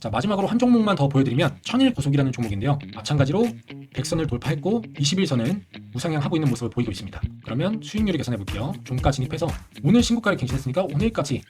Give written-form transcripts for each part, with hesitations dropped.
자, 마지막으로 한 종목만 더 보여드리면 천일 고속이라는 종목인데요. 마찬가지로 100선을 돌파했고 21선은 우상향하고 있는 모습을 보이고 있습니다. 그러면 수익률을 계산해 볼게요. 종가 진입해서 오늘 신고가를 갱신했으니까 오늘까지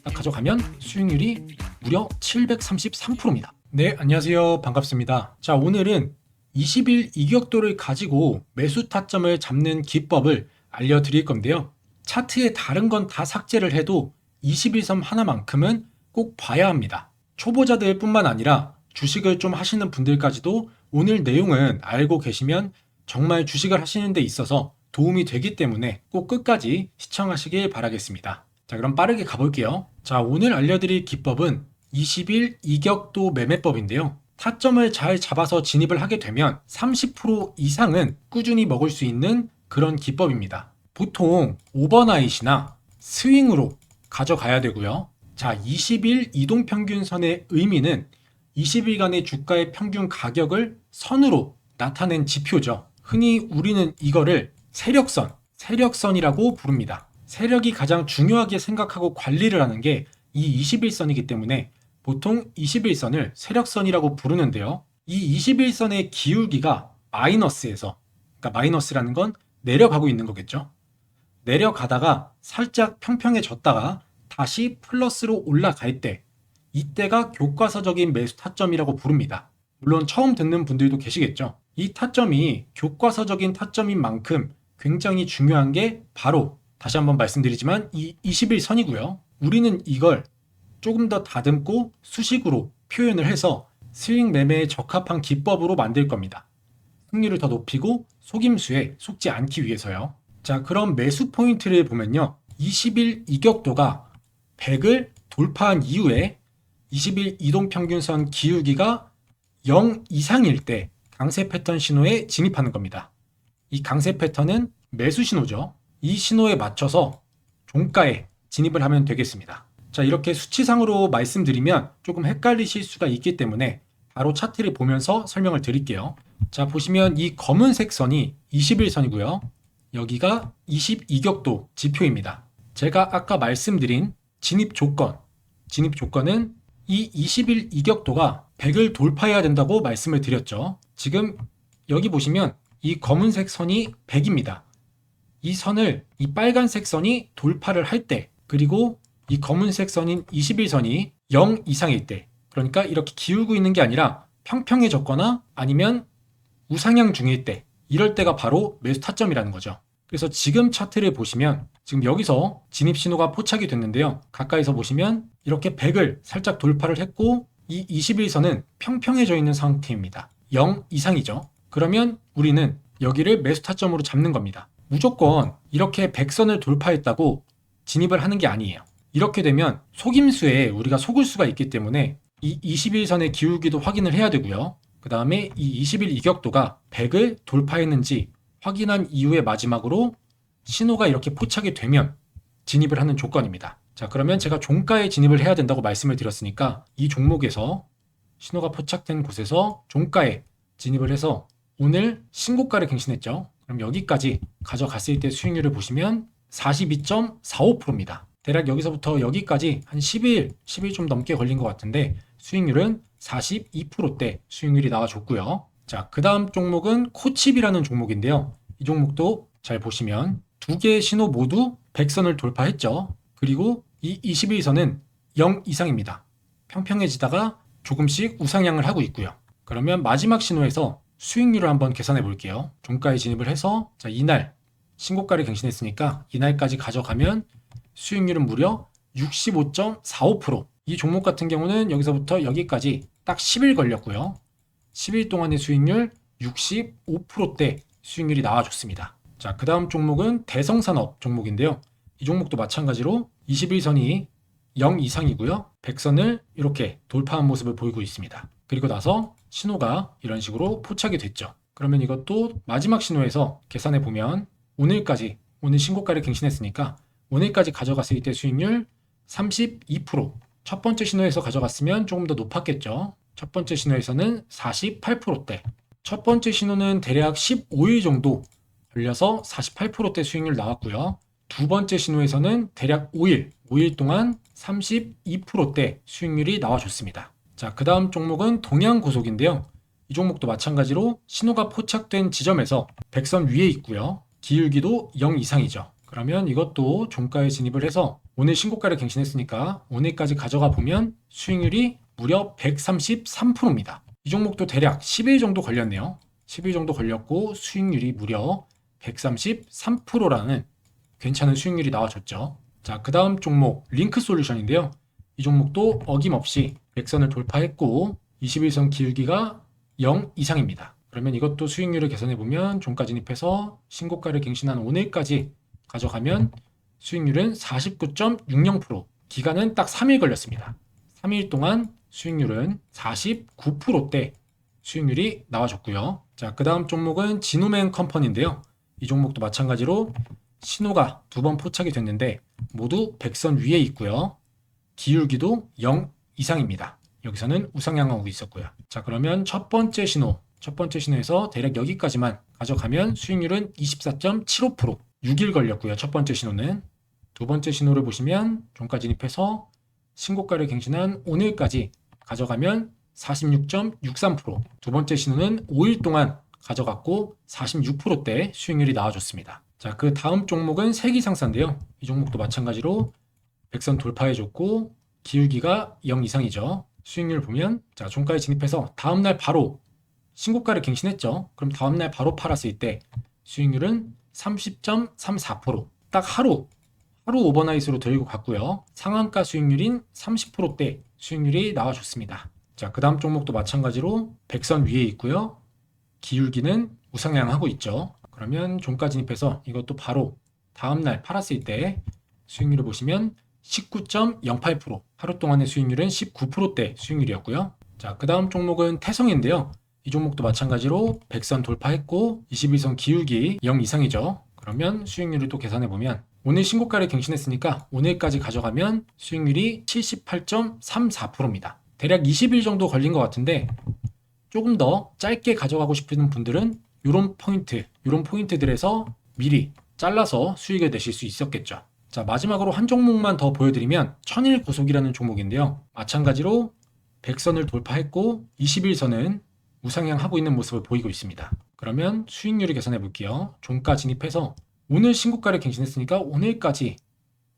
딱 가져가면 수익률이 무려 733%입니다. 네, 안녕하세요. 반갑습니다. 자, 오늘은 20일 이격도를 가지고 매수 타점을 잡는 기법을 알려드릴 건데요. 차트에 다른 건 다 삭제를 해도 21선 하나만큼은 꼭 봐야 합니다. 초보자들 뿐만 아니라 주식을 좀 하시는 분들까지도 오늘 내용은 알고 계시면 정말 주식을 하시는 데 있어서 도움이 되기 때문에 꼭 끝까지 시청하시길 바라겠습니다. 자, 그럼 빠르게 가볼게요. 자, 오늘 알려드릴 기법은 20일 이격도 매매법인데요. 타점을 잘 잡아서 진입을 하게 되면 30% 이상은 꾸준히 먹을 수 있는 그런 기법입니다. 보통 오버나잇이나 스윙으로 가져가야 되고요. 자, 20일 이동평균선의 의미는 20일간의 주가의 평균 가격을 선으로 나타낸 지표죠. 흔히 우리는 이거를 세력선이라고 부릅니다. 세력이 가장 중요하게 생각하고 관리를 하는 게 이 21선이기 때문에 보통 21선을 세력선이라고 부르는데요. 이 21선의 기울기가 마이너스에서, 그러니까 마이너스라는 건 내려가고 있는 거겠죠. 내려가다가 살짝 평평해졌다가 다시 플러스로 올라갈 때, 이때가 교과서적인 매수 타점이라고 부릅니다. 물론 처음 듣는 분들도 계시겠죠. 이 타점이 교과서적인 타점인 만큼 굉장히 중요한 게 바로 다시 한번 말씀드리지만 이 21선이고요. 우리는 이걸 조금 더 다듬고 수식으로 표현을 해서 스윙 매매에 적합한 기법으로 만들 겁니다. 승률을 더 높이고 속임수에 속지 않기 위해서요. 자, 그럼 매수 포인트를 보면요. 20일 이격도가 100을 돌파한 이후에 20일 이동평균선 기울기가 0 이상일 때 강세 패턴 신호에 진입하는 겁니다. 이 강세 패턴은 매수 신호죠. 이 신호에 맞춰서 종가에 진입을 하면 되겠습니다. 자, 이렇게 수치상으로 말씀드리면 조금 헷갈리실 수가 있기 때문에 바로 차트를 보면서 설명을 드릴게요. 자, 보시면 이 검은색 선이 21선이고요. 여기가 22격도 지표입니다. 제가 아까 말씀드린 진입 조건은 이 20일 이격도가 100을 돌파해야 된다고 말씀을 드렸죠. 지금 여기 보시면 이 검은색 선이 100입니다. 이 선을 이 빨간색 선이 돌파를 할 때, 그리고 이 검은색 선인 21선이 0 이상일 때, 그러니까 이렇게 기울고 있는 게 아니라 평평해졌거나 아니면 우상향 중일 때, 이럴 때가 바로 매수 타점이라는 거죠. 그래서 지금 차트를 보시면 지금 여기서 진입 신호가 포착이 됐는데요. 가까이서 보시면 이렇게 100을 살짝 돌파를 했고 이 21선은 평평해져 있는 상태입니다. 0 이상이죠. 그러면 우리는 여기를 매수 타점으로 잡는 겁니다. 무조건 이렇게 100선을 돌파했다고 진입을 하는 게 아니에요. 이렇게 되면 속임수에 우리가 속을 수가 있기 때문에 이 21선의 기울기도 확인을 해야 되고요. 그 다음에 이 20일 이격도가 100을 돌파했는지 확인한 이후에 마지막으로 신호가 이렇게 포착이 되면 진입을 하는 조건입니다. 자, 그러면 제가 종가에 진입을 해야 된다고 말씀을 드렸으니까 이 종목에서 신호가 포착된 곳에서 종가에 진입을 해서 오늘 신고가를 갱신했죠. 그럼 여기까지 가져갔을 때 수익률을 보시면 42.45%입니다. 대략 여기서부터 여기까지 한 10일 좀 넘게 걸린 것 같은데 수익률은 42%대 수익률이 나와줬고요. 자, 그 다음 종목은 코칩이라는 종목인데요. 이 종목도 잘 보시면 두 개의 신호 모두 100선을 돌파했죠. 그리고 이 21선은 0 이상입니다. 평평해지다가 조금씩 우상향을 하고 있고요. 그러면 마지막 신호에서 수익률을 한번 계산해 볼게요. 종가에 진입을 해서 자, 이날 신고가를 갱신했으니까 이날까지 가져가면 수익률은 무려 65.45%. 이 종목 같은 경우는 여기서부터 여기까지 딱 10일 걸렸고요. 10일 동안의 수익률 65%대 수익률이 나와줬습니다. 자, 그 다음 종목은 대성산업 종목인데요. 이 종목도 마찬가지로 21선이 0 이상이고요. 100선을 이렇게 돌파한 모습을 보이고 있습니다. 그리고 나서 신호가 이런 식으로 포착이 됐죠. 그러면 이것도 마지막 신호에서 계산해 보면 오늘 신고가를 갱신했으니까 오늘까지 가져갔을 때 수익률 32%. 첫 번째 신호에서 가져갔으면 조금 더 높았겠죠. 첫 번째 신호에서는 48%대. 첫 번째 신호는 대략 15일 정도 걸려서 48%대 수익률 나왔고요. 두 번째 신호에서는 대략 5일 동안 32%대 수익률이 나와줬습니다. 자, 그 다음 종목은 동양고속인데요. 이 종목도 마찬가지로 신호가 포착된 지점에서 백선 위에 있고요. 기울기도 0 이상이죠. 그러면 이것도 종가에 진입을 해서 오늘 신고가를 갱신했으니까 오늘까지 가져가 보면 수익률이 무려 133%입니다. 이 종목도 대략 10일 정도 걸렸네요. 10일 정도 걸렸고 수익률이 무려 133%라는 괜찮은 수익률이 나와줬죠. 자, 그 다음 종목 링크솔루션인데요. 이 종목도 어김없이 백선을 돌파했고 21선 기울기가 0 이상입니다. 그러면 이것도 수익률을 계산해보면 종가 진입해서 신고가를 갱신한 오늘까지 가져가면 수익률은 49.60%, 기간은 딱 3일 걸렸습니다. 3일 동안 수익률은 49%대 수익률이 나와줬고요. 자, 그 다음 종목은 지노맨 컴퍼니인데요. 이 종목도 마찬가지로 신호가 2번 포착이 됐는데 모두 백선 위에 있고요. 기울기도 0 이상입니다. 여기서는 우상향하고 있었고요. 자, 그러면 첫 번째 신호에서 대략 여기까지만 가져가면 수익률은 24.75%, 6일 걸렸고요. 첫 번째 신호는. 두 번째 신호를 보시면 종가 진입해서 신고가를 갱신한 오늘까지 가져가면 46.63%, 두 번째 신호는 5일 동안 가져갔고 46%대 수익률이 나와줬습니다. 자, 그 다음 종목은 세기상사인데요. 이 종목도 마찬가지로 백선 돌파해줬고 기울기가 0 이상이죠. 수익률 보면 자, 종가에 진입해서 다음날 바로 신고가를 갱신했죠. 그럼 다음날 바로 팔았을 때 수익률은 30.34%, 딱 하루 오버나잇으로 들고 갔고요. 상한가 수익률인 30%대 수익률이 나와줬습니다. 자, 그 다음 종목도 마찬가지로 백선 위에 있고요. 기울기는 우상향하고 있죠. 그러면 종가 진입해서 이것도 바로 다음날 팔았을 때 수익률을 보시면 19.08%, 하루 동안의 수익률은 19%대 수익률이었고요. 자, 그 다음 종목은 태성인데요. 이 종목도 마찬가지로 백선 돌파했고 21선 기울기 0 이상이죠. 그러면 수익률을 또 계산해보면 오늘 신고가를 갱신했으니까 오늘까지 가져가면 수익률이 78.34%입니다. 대략 20일 정도 걸린 것 같은데 조금 더 짧게 가져가고 싶은 분들은 이런 포인트들에서 미리 잘라서 수익을 내실 수 있었겠죠. 자, 마지막으로 한 종목만 더 보여드리면 천일고속이라는 종목인데요. 마찬가지로 백선을 돌파했고 21선은 우상향하고 있는 모습을 보이고 있습니다. 그러면 수익률을 계산해 볼게요. 종가 진입해서 오늘 신고가를 갱신했으니까 오늘까지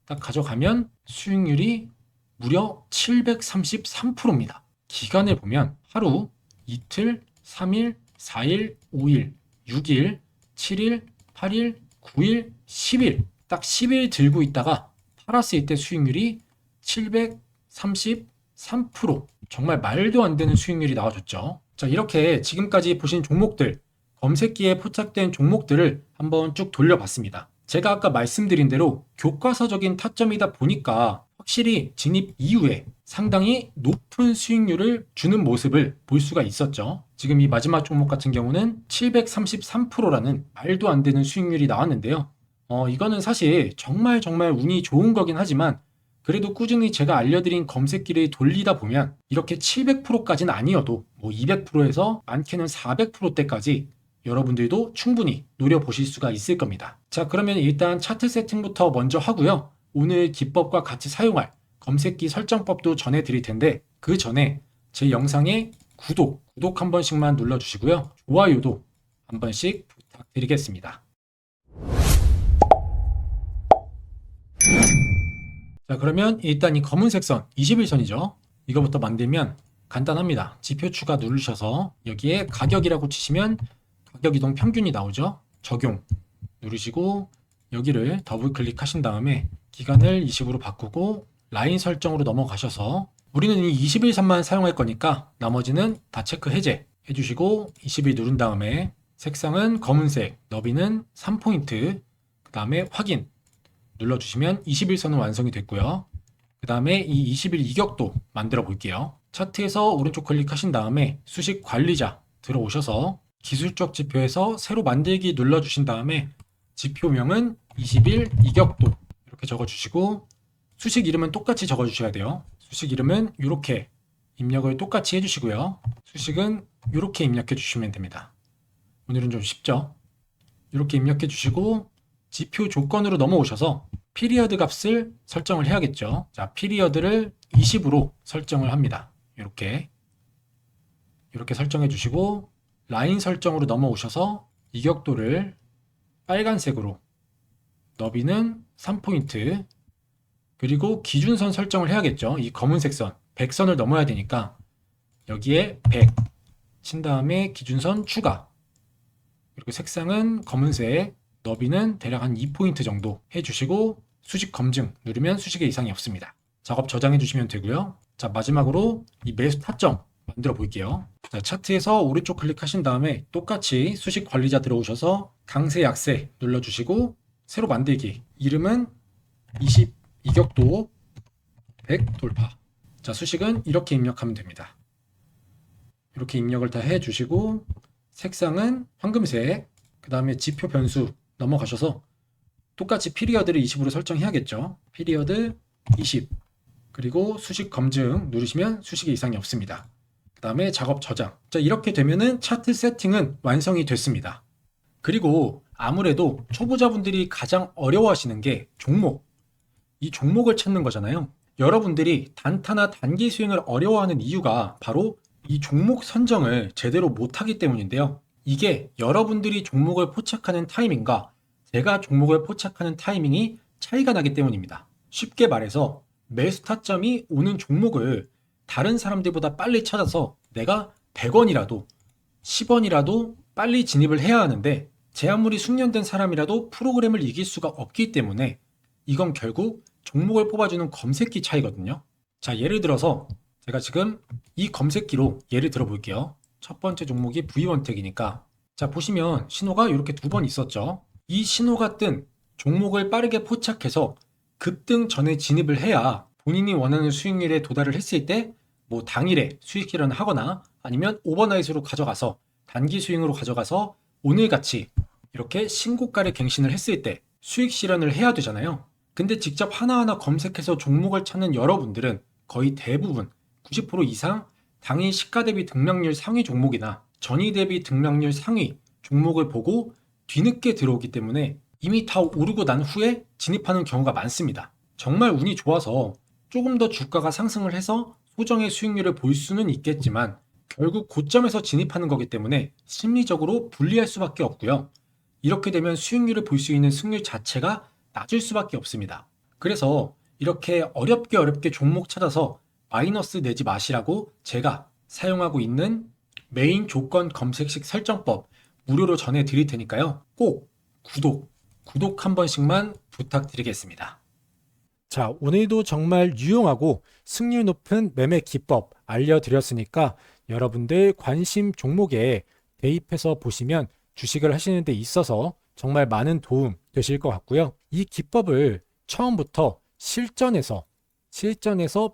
딱 가져가면 수익률이 무려 733%입니다. 기간을 보면 하루, 이틀, 3일, 4일, 5일, 6일, 7일, 8일, 9일, 10일, 딱 10일 들고 있다가 팔았을 때 수익률이 733%, 정말 말도 안 되는 수익률이 나와줬죠. 자, 이렇게 지금까지 보신 종목들, 검색기에 포착된 종목들을 한번 쭉 돌려봤습니다. 제가 아까 말씀드린 대로 교과서적인 타점이다 보니까 확실히 진입 이후에 상당히 높은 수익률을 주는 모습을 볼 수가 있었죠. 지금 이 마지막 종목 같은 경우는 733%라는 말도 안 되는 수익률이 나왔는데요. 이거는 사실 정말 운이 좋은 거긴 하지만 그래도 꾸준히 제가 알려드린 검색기를 돌리다 보면 이렇게 700%까지는 아니어도 뭐 200%에서 많게는 400%대까지 여러분들도 충분히 노려보실 수가 있을 겁니다. 자, 그러면 일단 차트 세팅부터 먼저 하고요. 오늘 기법과 같이 사용할 검색기 설정법도 전해드릴 텐데 그 전에 제 영상에 구독 한 번씩만 눌러주시고요. 좋아요도 한 번씩 부탁드리겠습니다. 자, 그러면 일단 이 검은색 선 21선이죠. 이거부터 만들면 간단합니다. 지표 추가 누르셔서 여기에 가격이라고 치시면 가격 이동 평균이 나오죠. 적용 누르시고 여기를 더블 클릭하신 다음에 기간을 20으로 바꾸고 라인 설정으로 넘어가셔서 우리는 이 21선만 사용할 거니까 나머지는 다 체크 해제 해주시고 20일 누른 다음에 색상은 검은색, 너비는 3포인트, 그 다음에 확인 눌러주시면 21선은 완성이 됐고요. 그 다음에 이 20일 이격도 만들어 볼게요. 차트에서 오른쪽 클릭하신 다음에 수식 관리자 들어오셔서 기술적 지표에서 새로 만들기 눌러주신 다음에 지표명은 20일 이격도 이렇게 적어주시고 수식 이름은 똑같이 적어주셔야 돼요. 수식 이름은 이렇게 입력을 똑같이 해주시고요. 수식은 이렇게 입력해 주시면 됩니다. 오늘은 좀 쉽죠? 이렇게 입력해 주시고 지표 조건으로 넘어오셔서 피리어드 값을 설정을 해야겠죠. 자, 피리어드를 20으로 설정을 합니다. 이렇게 이렇게 설정해 주시고 라인 설정으로 넘어오셔서 이격도를 빨간색으로, 너비는 3포인트, 그리고 기준선 설정을 해야겠죠. 이 검은색 선, 100선을 넘어야 되니까 여기에 100 친 다음에 기준선 추가, 그리고 색상은 검은색, 너비는 대략 한 2포인트 정도 해주시고 수식 검증 누르면 수식에 이상이 없습니다. 작업 저장해 주시면 되고요. 자, 마지막으로 이 매수 타점 만들어 볼게요. 자, 차트에서 오른쪽 클릭하신 다음에 똑같이 수식 관리자 들어오셔서 강세 약세 눌러주시고 새로 만들기, 이름은 20 이격도 100 돌파. 자, 수식은 이렇게 입력하면 됩니다. 이렇게 입력을 다 해주시고 색상은 황금색, 그 다음에 지표 변수 넘어가셔서 똑같이 피리어드를 20으로 설정해야겠죠. 피리어드 20, 그리고 수식 검증 누르시면 수식에 이상이 없습니다. 그 다음에 작업 저장. 자, 이렇게 되면은 차트 세팅은 완성이 됐습니다. 그리고 아무래도 초보자분들이 가장 어려워하시는 게 종목, 이 종목을 찾는 거잖아요. 여러분들이 단타나 단기 수익을 어려워하는 이유가 바로 이 종목 선정을 제대로 못하기 때문인데요. 이게 여러분들이 종목을 포착하는 타이밍과 제가 종목을 포착하는 타이밍이 차이가 나기 때문입니다. 쉽게 말해서 매수 타점이 오는 종목을 다른 사람들보다 빨리 찾아서 내가 100원이라도 10원이라도 빨리 진입을 해야 하는데, 제 아무리 숙련된 사람이라도 프로그램을 이길 수가 없기 때문에 이건 결국 종목을 뽑아주는 검색기 차이거든요. 자, 예를 들어서 제가 지금 이 검색기로 예를 들어 볼게요. 첫 번째 종목이 V1텍이니까, 자, 보시면 신호가 이렇게 2번 있었죠. 이 신호가 뜬 종목을 빠르게 포착해서 급등 전에 진입을 해야 본인이 원하는 수익률에 도달을 했을 때 뭐 당일에 수익 실현을 하거나 아니면 오버나잇으로 가져가서 단기 스윙으로 가져가서 오늘같이 이렇게 신고가를 갱신을 했을 때 수익 실현을 해야 되잖아요. 근데 직접 하나하나 검색해서 종목을 찾는 여러분들은 거의 대부분 90% 이상 당일 시가 대비 등락률 상위 종목이나 전이 대비 등락률 상위 종목을 보고 뒤늦게 들어오기 때문에 이미 다 오르고 난 후에 진입하는 경우가 많습니다. 정말 운이 좋아서 조금 더 주가가 상승을 해서 소정의 수익률을 볼 수는 있겠지만 결국 고점에서 진입하는 거기 때문에 심리적으로 불리할 수밖에 없고요. 이렇게 되면 수익률을 볼 수 있는 승률 자체가 낮을 수밖에 없습니다. 그래서 이렇게 어렵게 종목 찾아서 마이너스 내지 마시라고 제가 사용하고 있는 메인 조건 검색식 설정법 무료로 전해드릴 테니까요. 꼭 구독 한 번씩만 부탁드리겠습니다. 자, 오늘도 정말 유용하고 승률 높은 매매 기법 알려드렸으니까 여러분들 관심 종목에 대입해서 보시면 주식을 하시는 데 있어서 정말 많은 도움 되실 것 같고요. 이 기법을 처음부터 실전에서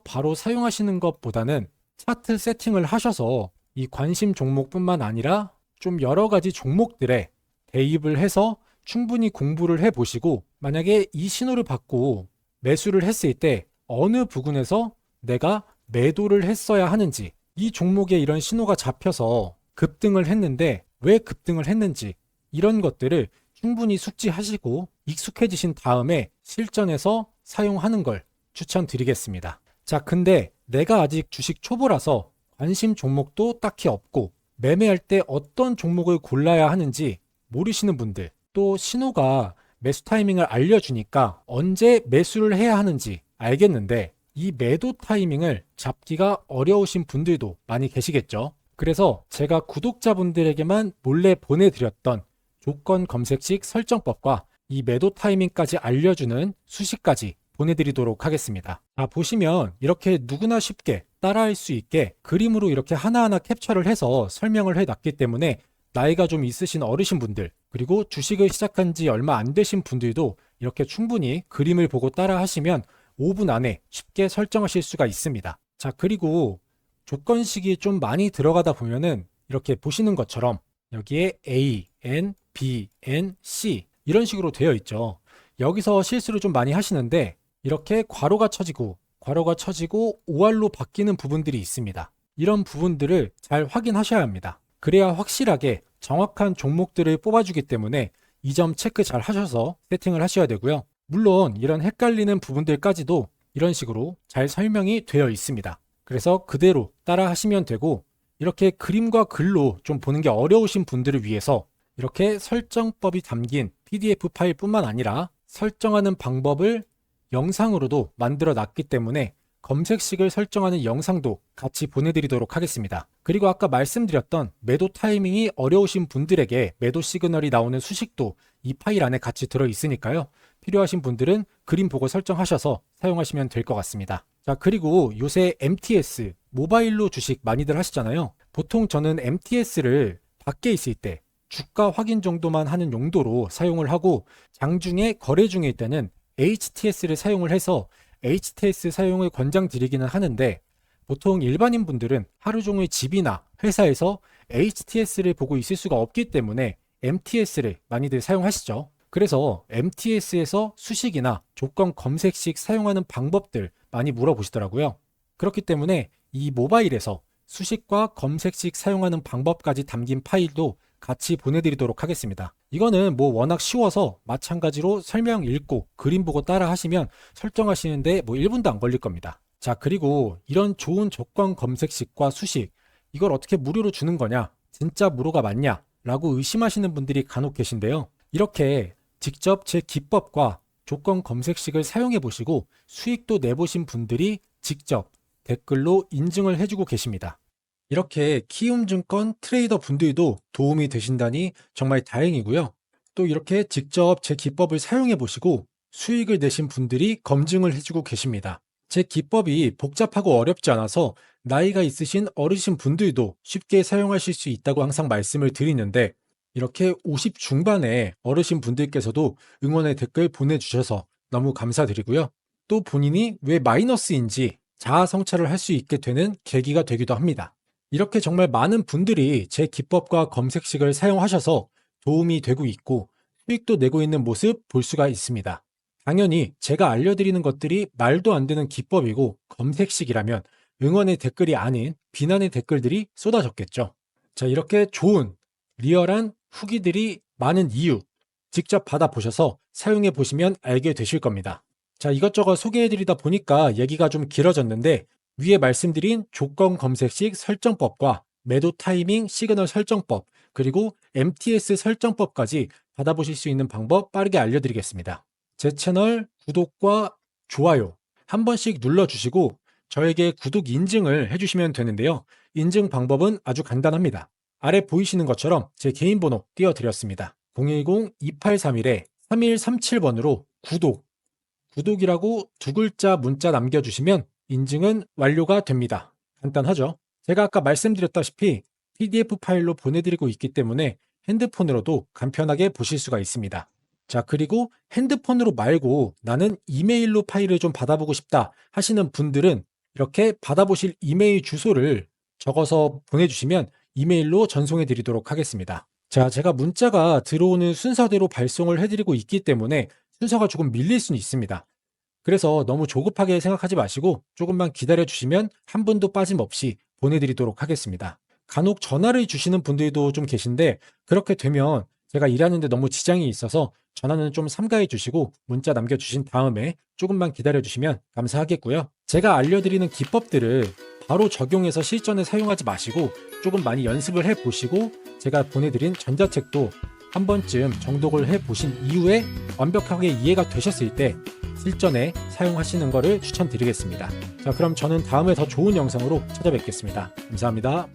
바로 사용하시는 것보다는 차트 세팅을 하셔서 이 관심 종목뿐만 아니라 좀 여러 가지 종목들에 대입을 해서 충분히 공부를 해보시고, 만약에 이 신호를 받고 매수를 했을 때 어느 부분에서 내가 매도를 했어야 하는지, 이 종목에 이런 신호가 잡혀서 급등을 했는데 왜 급등을 했는지, 이런 것들을 충분히 숙지하시고 익숙해지신 다음에 실전에서 사용하는 걸 추천드리겠습니다. 자, 근데 내가 아직 주식 초보라서 관심 종목도 딱히 없고 매매할 때 어떤 종목을 골라야 하는지 모르시는 분들, 또 신호가 매수 타이밍을 알려주니까 언제 매수를 해야 하는지 알겠는데 이 매도 타이밍을 잡기가 어려우신 분들도 많이 계시겠죠. 그래서 제가 구독자분들에게만 몰래 보내드렸던 조건 검색식 설정법과 이 매도 타이밍까지 알려주는 수식까지 보내드리도록 하겠습니다. 보시면 이렇게 누구나 쉽게 따라할 수 있게 그림으로 이렇게 하나하나 캡처를 해서 설명을 해놨기 때문에 나이가 좀 있으신 어르신분들, 그리고 주식을 시작한 지 얼마 안 되신 분들도 이렇게 충분히 그림을 보고 따라 하시면 5분 안에 쉽게 설정하실 수가 있습니다. 자, 그리고 조건식이 좀 많이 들어가다 보면은 이렇게 보시는 것처럼 여기에 A, N, B, N, C 이런 식으로 되어 있죠. 여기서 실수를 좀 많이 하시는데 이렇게 괄호가 쳐지고 OR로 바뀌는 부분들이 있습니다. 이런 부분들을 잘 확인하셔야 합니다. 그래야 확실하게 정확한 종목들을 뽑아주기 때문에 이 점 체크 잘 하셔서 세팅을 하셔야 되고요. 물론 이런 헷갈리는 부분들까지도 이런 식으로 잘 설명이 되어 있습니다. 그래서 그대로 따라 하시면 되고, 이렇게 그림과 글로 좀 보는 게 어려우신 분들을 위해서 이렇게 설정법이 담긴 PDF 파일뿐만 아니라 설정하는 방법을 영상으로도 만들어 놨기 때문에 검색식을 설정하는 영상도 같이 보내드리도록 하겠습니다. 그리고 아까 말씀드렸던 매도 타이밍이 어려우신 분들에게 매도 시그널이 나오는 수식도 이 파일 안에 같이 들어있으니까요. 필요하신 분들은 그림 보고 설정하셔서 사용하시면 될 것 같습니다. 자, 그리고 요새 MTS, 모바일로 주식 많이들 하시잖아요. 보통 저는 MTS를 밖에 있을 때 주가 확인 정도만 하는 용도로 사용을 하고 장중에 거래 중일 때는 HTS를 사용을 해서 HTS 사용을 권장드리기는 하는데 보통 일반인 분들은 하루 종일 집이나 회사에서 HTS를 보고 있을 수가 없기 때문에 MTS를 많이들 사용하시죠. 그래서 MTS에서 수식이나 조건 검색식 사용하는 방법들 많이 물어보시더라고요. 그렇기 때문에 이 모바일에서 수식과 검색식 사용하는 방법까지 담긴 파일도 같이 보내드리도록 하겠습니다. 이거는 뭐 워낙 쉬워서 마찬가지로 설명 읽고 그림 보고 따라 하시면 설정하시는데 뭐 1분도 안 걸릴 겁니다. 자, 그리고 이런 좋은 조건 검색식과 수식, 이걸 어떻게 무료로 주는 거냐? 진짜 무료가 맞냐? 라고 의심하시는 분들이 간혹 계신데요. 이렇게 직접 제 기법과 조건 검색식을 사용해 보시고 수익도 내보신 분들이 직접 댓글로 인증을 해주고 계십니다. 이렇게 키움증권 트레이더 분들도 도움이 되신다니 정말 다행이고요. 또 이렇게 직접 제 기법을 사용해 보시고 수익을 내신 분들이 검증을 해주고 계십니다. 제 기법이 복잡하고 어렵지 않아서 나이가 있으신 어르신 분들도 쉽게 사용하실 수 있다고 항상 말씀을 드리는데 이렇게 50 중반의 어르신 분들께서도 응원의 댓글 보내주셔서 너무 감사드리고요. 또 본인이 왜 마이너스인지 자아 성찰을 할 수 있게 되는 계기가 되기도 합니다. 이렇게 정말 많은 분들이 제 기법과 검색식을 사용하셔서 도움이 되고 있고 수익도 내고 있는 모습 볼 수가 있습니다. 당연히 제가 알려드리는 것들이 말도 안 되는 기법이고 검색식이라면 응원의 댓글이 아닌 비난의 댓글들이 쏟아졌겠죠. 자, 이렇게 좋은 리얼한 후기들이 많은 이유 직접 받아보셔서 사용해 보시면 알게 되실 겁니다. 자, 이것저것 소개해드리다 보니까 얘기가 좀 길어졌는데 위에 말씀드린 조건 검색식 설정법과 매도 타이밍 시그널 설정법 그리고 MTS 설정법까지 받아보실 수 있는 방법 빠르게 알려드리겠습니다. 제 채널 구독과 좋아요 한 번씩 눌러주시고 저에게 구독 인증을 해주시면 되는데요. 인증 방법은 아주 간단합니다. 아래 보이시는 것처럼 제 개인 번호 띄워드렸습니다. 010-2831-3137번으로 구독이라고 두 글자 문자 남겨주시면 인증은 완료가 됩니다. 간단하죠? 제가 아까 말씀드렸다시피 PDF 파일로 보내드리고 있기 때문에 핸드폰으로도 간편하게 보실 수가 있습니다. 자, 그리고 핸드폰으로 말고 나는 이메일로 파일을 좀 받아보고 싶다 하시는 분들은 이렇게 받아보실 이메일 주소를 적어서 보내주시면 이메일로 전송해 드리도록 하겠습니다. 자, 제가 문자가 들어오는 순서대로 발송을 해드리고 있기 때문에 순서가 조금 밀릴 수는 있습니다. 그래서 너무 조급하게 생각하지 마시고 조금만 기다려 주시면 한 분도 빠짐없이 보내드리도록 하겠습니다. 간혹 전화를 주시는 분들도 좀 계신데 그렇게 되면 제가 일하는데 너무 지장이 있어서 전화는 좀 삼가해 주시고 문자 남겨주신 다음에 조금만 기다려 주시면 감사하겠고요. 제가 알려드리는 기법들을 바로 적용해서 실전에 사용하지 마시고 조금 많이 연습을 해보시고 제가 보내드린 전자책도 한 번쯤 정독을 해보신 이후에 완벽하게 이해가 되셨을 때 실전에 사용하시는 것을 추천드리겠습니다. 자, 그럼 저는 다음에 더 좋은 영상으로 찾아뵙겠습니다. 감사합니다.